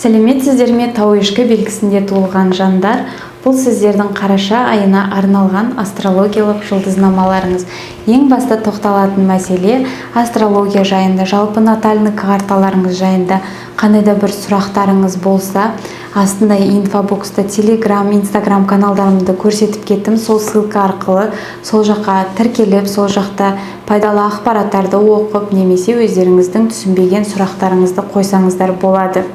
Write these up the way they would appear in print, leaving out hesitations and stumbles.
Сәлеметсіздер ме, тауешкі белгісінде туылған жандар? Бұл сіздердің қараша айына арналған астрологиялық жұлдызнамаларыңыз. Ең басты тоқталатын мәселе астрология жайында, жалпы натальный карталарыңыз жайында қандай да бір сұрақтарыңыз болса, астында инфобокста Telegram, Instagram каналдарымды көрсетіп кеттім. Сол ссылка арқылы сол жаққа тіркеліп, сол жақта пайдалы ақпараттарды оқып, немесе өздеріңіздің түсінбеген сұрақтарыңызды қойсаңыздар болады.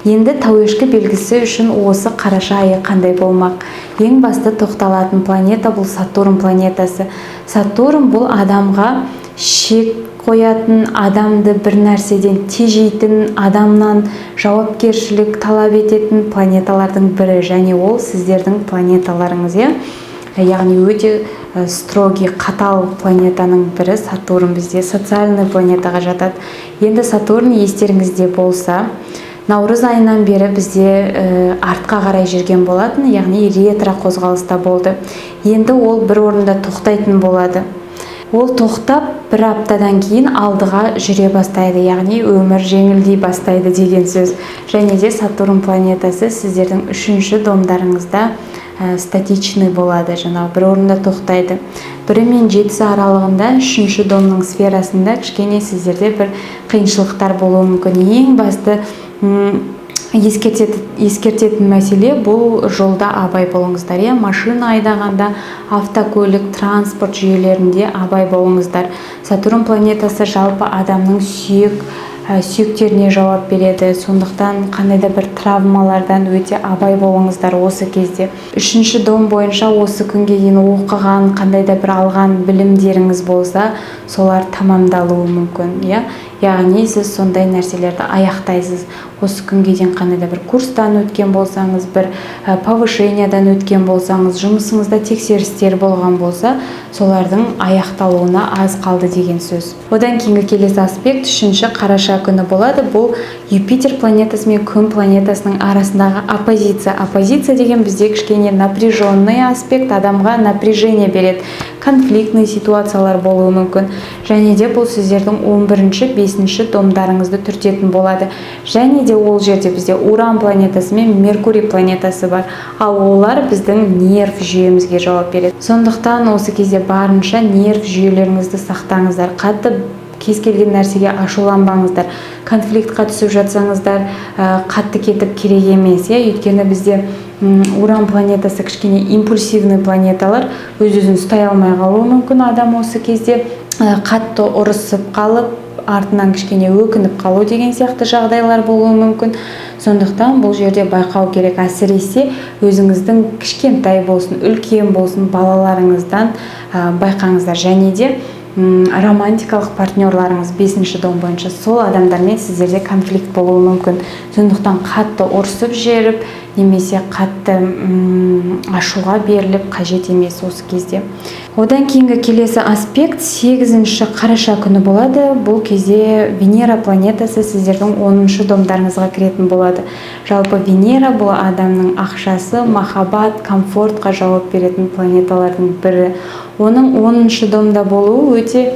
Енді тауешкі белгісі үшін осы қараша айы қандай болмақ? Ең басты тоқталатын планета бұл Сатурн планетасы. Сатурн бұл адамға шек қоятын, адамды бір нәрседен тежейтін, адамнан жауапкершілік талап ететін планеталардың бірі, және ол сіздердің планеталарыңыз, яғни өте строгий, қатал планетаның бірі Сатурн бізде социальный планетаға жатады. Енді Сатурн естеріңізде болса, наурыз айынан бері бізде артқа қарай жүрген болатын, яғни ретро қозғалыста болды. Енді ол бір орында тоқтайтын болады. Ол тоқтап бір аптадан кейін алдыға жүре бастайды, яғни өмір жеңілдей бастайды деген сөз. Және де Сатурн планетасы сіздердің үшінші домдарыңызда статичный болады, жаңағы бір орында тоқтайды. 1 мен 7 аралығында үшінші домның сферасында кішкене сіздерде бір қиыншылықтар болуы мүмкін. Ең басты ескертетін мәселе бұл жолда абай болыңыздар. Машина айдағанда, автокөлік, транспорт жүйелерінде абай болыңыздар. Сатурн планетасы жалпы адамның сүйектеріне жауап береді. Сондықтан қандай да бір травмалардан өте абай болыңыздар осы кезде. Үшінші дом бойынша осы күнге дейін оқыған, қандай да бір алған білімдеріңіз болса, солар тамамдалуы мүмкін. Яғни сіз сондай нәрселерді аяқтайсыз. Осы күнге дейін қандай да бір курстан өткен болсаңыз, бір повышениядан өткен болсаңыз, жұмысыңызда тексерістер болған болса, солардың аяқталуына аз қалды деген сөз. Одан кейінгі келесі аспект үшінші қараша күні болады. Бұл Юпитер планетасы мен күн планетасының арасындағы оппозиция. Оппозиция деген бізде кішкене напряженный аспект, адамға напряжение береді. Конфликтный ситуациялар болуы мүмкін. Және де бұл сіздердің 11-5 домдарыңызды түртетін болады. Және де ол жерде бізде Уран планетасы мен Меркурий планетасы бар. Ал олар біздің нерв жүйемізге жауап береді. Сондықтан осы кезде барынша нерв жүйелеріңізді сақтаңыздар. Қатты кез келген нәрсеге ашуланбаңыздар. Конфликтқа түсіп жатсаңыздар, қатты кетіп керек емес. Өйткені бізде Уран планетасы кішкене импульсивный планеталар, өз-өзін ұстай алмай қалуы мүмкін адам осы кезде. Қатты ұрысып қалып, артынан кішкене өкініп қалу деген сияқты жағдайлар болуы мүмкін. Сондықтан бұл жерде байқау керек, әсіресе өзіңіздің кішкентай болсын, үлкен болсын балаларыңыздан байқаңыздар. Және де романтикалық партнерларыңыз 5-ші дом бойынша сол адамдармен сіздерде конфликт болуы мүмкін. Сондықтан қатты ұрсып жеріп, немесе қатты ашуға беріліп қажет емес осы кезде. Одан кейінгі келесі аспект 8-ші қараша күні болады. Бұл кезде Венера планетасы сіздердің 10-шы домдарыңызға кіретін болады. Жалпы Венера бұл адамның ақшасы, махаббат, комфортқа жауап беретін планеталардың бірі. Оның 10-шы домда болуы өте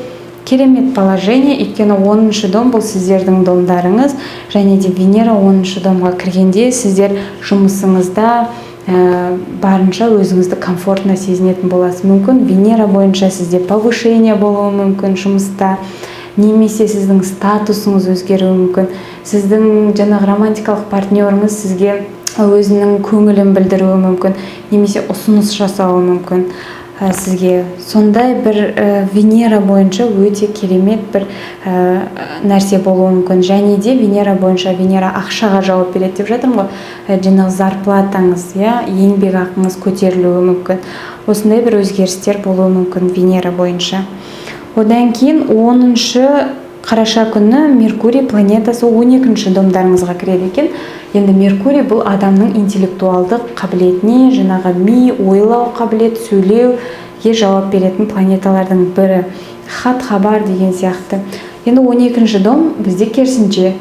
керемет положение, өйткені 10-шы дом бұл сіздердің домдарыңыз, және де Венера 10-шы домға кіргенде сіздер жұмысыңызда барынша өзіңізді комфортно сезінетін боласыз. Мүмкін Венера бойынша сізде повышение болуы мүмкін жұмыста, немесе сіздің статусыңыз өзгеруі мүмкін. Сіздің жаңағы романтикалық партнеріңіз сізге өзінің көңілін білдіруі мүмкін, немесе ұсыныс жасауы мүмкін сізге. Сондай бір Венера бойынша өте керемет бір нәрсе болуы мүмкін. Және де Венера бойынша Венера ақшаға жауап береді деп жатырмын ғой. Жаңағы зарплатаңыз, еңбек ақыңыз көтерілуі мүмкін. Осындай бір өзгерістер болуы мүмкін Венера бойынша. Одан кейін 10-шы қараша күні Меркурий планетасы 12-ші домдарыңызға кіреді екен. Енді Меркурий бұл адамның интеллектуалдық қабілетіне, жаңағы ми, ойлау қабілет, сөйлеуге жауап беретін планеталардың бірі. Хат-хабар деген сияқты. Енді 12-ші дом бізде керісінше.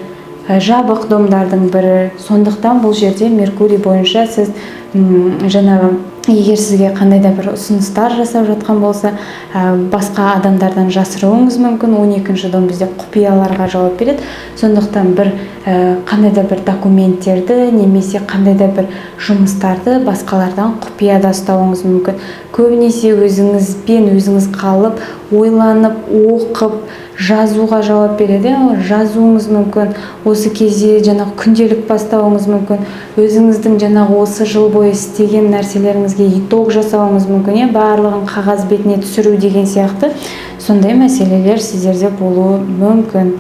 жабық домдардың бірі. Сондықтан бұл жерде Меркурий бойынша сіз жаңағы егер сізге қандай да бір ұсыныстар жасап жатқан болса, басқа адамдардан жасыруыңыз мүмкін. 12-ші дом бізде құпияларға жауап береді. Сондықтан бір қандай да бір документтерді немесе қандай да бір жұмыстарды басқалардан құпияда ұстауыңыз мүмкін. Көбінесе өзіңіз қалып, ойланып, оқып, жазуға жауап береді. Жазуыңыз мүмкін. Осы кезде жаңағы күнделік бастауыңыз мүмкін. Өзіңіздің жаңағы осы жыл бойы істеген нәрселеріңізге итог жасауыңыз мүмкін. Барлығын қағаз бетіне түсіру деген сияқты сондай мәселелер сіздерде болуы мүмкін.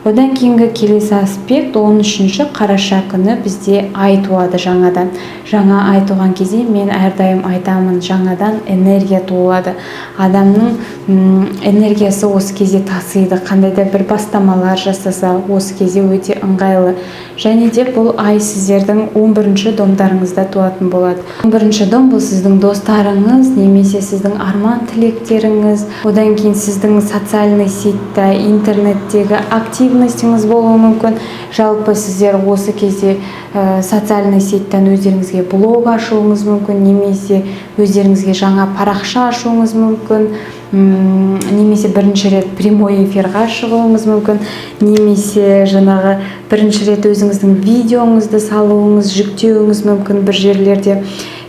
Одан кейінгі келесі аспект 13-ші қараша күні бізде ай туады жаңадан. Жаңа ай туған кезде мен әрдайым айтамын, жаңадан энергия туады. Адамның энергиясы осы кезде тасиды. Қандай да бір бастамалар жасаса, осы кезде өте ыңғайлы. Және де бұл ай сіздердің 11-ші домдарыңызда туатын болады. 11-ші дом бұл сіздің достарыңыз, немесе сіздің арман тілектеріңіз. Одан кейін сіздің социальный сетьте, интернеттегі активностіңіз болуы мүмкін. Жалпы сіздер осы кезде социальный сеттен өздеріңізге блог ашуыңыз мүмкін, немесе өздеріңізге жаңа парақша ашуыңыз мүмкін, немесе бірінші рет прямой эфирға шығуыңыз мүмкін, немесе жаңағы бірінші рет өзіңіздің видеоңызды салуыңыз, жүктеуіңіз мүмкін бір жерлерде.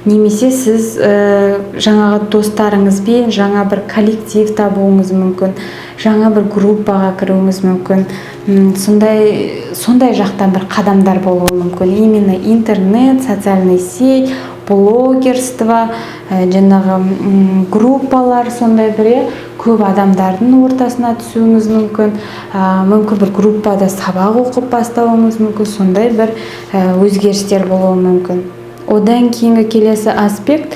Немесе сіз жаңағы достарыңызбен жаңа бір коллектив табуыңыз мүмкін, жаңа бір группаға кіруіңіз мүмкін. Сондай жақтан бір қадамдар болуы мүмкін. Именно интернет, социальный сеть, блогерство, жаңағы группалар, сондай бір көп адамдардың ортасына түсуіңіз мүмкін. Мүмкін бір группада сабақ оқып бастауыңыз мүмкін. Сондай бір өзгерістер болуы мүмкін. Одан кейінгі келесі аспект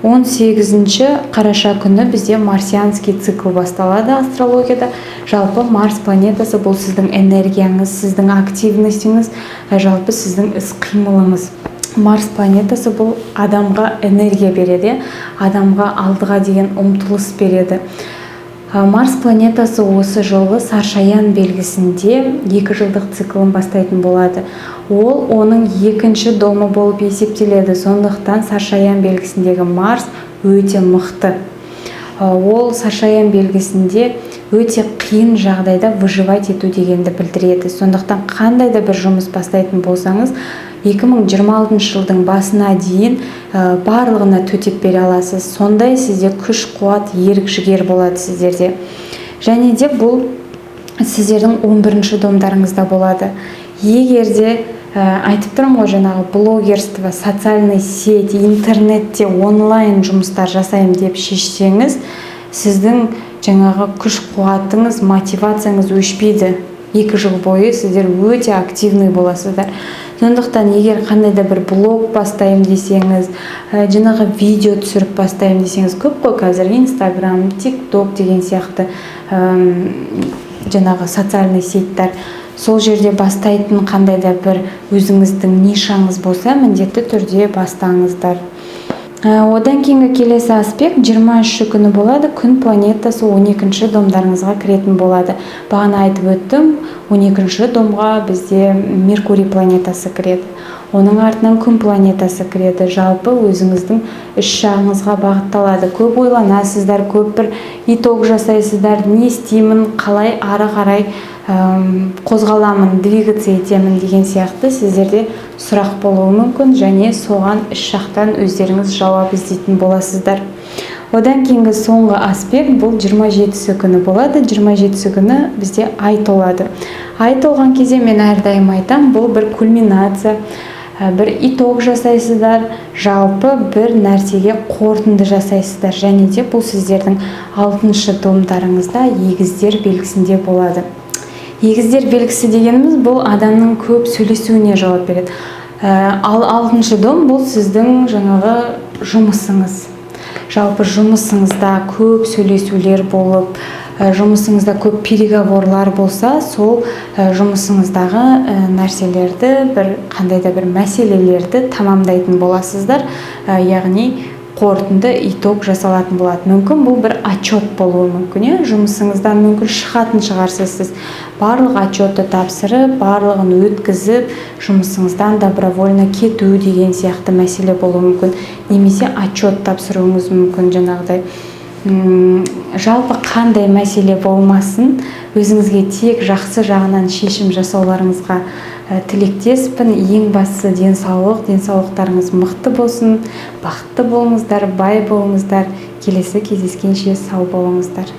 18-ші қараша күні бізде марсианский цикл басталады астрологияда. Жалпы Марс планетасы бұл сіздің энергияңыз, сіздің активностіңіз, жалпы сіздің іс-қимылыңыз. Марс планетасы бұл адамға энергия береді, адамға алдыға деген ұмтылыс береді. Марс планетасы осы жылғы Саршаян белгісінде 2 жылдық циклын бастайтын болады. Ол оның 2-ші домы болып есептеледі. Сондықтан Саршаян белгісіндегі Марс өте мықты. Ол Саршаян белгісінде өте қиын жағдайда выживать ету дегенді білдіреді. Сондықтан қандай да бір жұмыс бастайтын болсаңыз, 2026 жылдың басына дейін барлығына төтеп бере аласыз. Сондай сізде күш, қуат, ерік, жігер болады сіздерде. Және де бұл сіздердің 11-ші домдарыңызда болады. Егерде айтып тұрмын ғой, жаңағы блогерство, социальный сеть, интернетте онлайн жұмыстар жасаймын деп шешсеңіз, сіздің жаңағы күш, қуатыңыз, мотивацияңыз өшпейді. 2 жыл бойы сіздер өте активный боласыздар. Сондықтан егер қандай да бір блог бастаймын десеңіз, жаңағы видео түсіріп бастаймын десеңіз, көп қой қазір Instagram, TikTok деген сияқты жаңағы социальный сеттер. Сол жерде бастайтын қандай да бір өзіңіздің нишаңыз болса, міндетті түрде бастаңыздар. Одан кейінгі келесі аспект 23-ші күні болады. Күн планетасы 12-ші домдарыңызға кіретін болады. Бағана айтып өттім, 12-ші домға бізде Меркурий планетасы кіреді. Оның артынан күн планетасы кіреді. Жалпы өзіңіздің іс жағыңызға бағытталады. Көп ойланасыздар, көп бір итог жасайсыздар. Не істеймін, қалай ары қарай қозғаламын, двигаться етемін деген сияқты сіздерде сұрақ болуы мүмкін, және соған іс жақтан өздеріңіз жауап іздейтін боласыздар. Одан кейінгі соңғы аспект бұл 27-сі күні болады. 27-сі күні бізде ай толады. Ай толған кезде мен әрдайым айтам, бұл бір кульминация, бір итог жасайсыздар, жалпы бір нәрсеге қорытынды жасайсыздар. Және де бұл сіздердің 6-шы домдарыңызда егіздер белгісінде болады. Егіздер белгісі дегеніміз бұл адамның көп сөйлесуіне жауап береді. Ал 6-шы дом бұл сіздің жаңағы жұмысыңыз. Жалпы жұмысыңызда көп сөйлесулер болып, жұмысыңызда көп переговорлар болса, сол жұмысыңыздағы нәрселерді, қандай да бір мәселелерді тамамдайтын боласыздар. Яғни қорытынды итог жасалатын болады. Мүмкін бұл бір отчет болуы мүмкін, жұмысыңыздан мүмкін шығатын шығарсыз сіз. Барлық отчетты тапсырып, барлығын өткізіп, жұмысыңыздан добровольно кету деген сияқты мәселе болуы мүмкін. Немесе отчет тапсыруыңыз мүмкін жаңағыдай. Жалпы қандай мәселе болмасын, өзіңізге тек жақсы жағынан шешім жасауларыңызға тілектеспін. Ең бастысы денсаулықтарыңыз мықты болсын, бақытты болыңыздар, бай болыңыздар. Келесі кездескенше сау болыңыздар.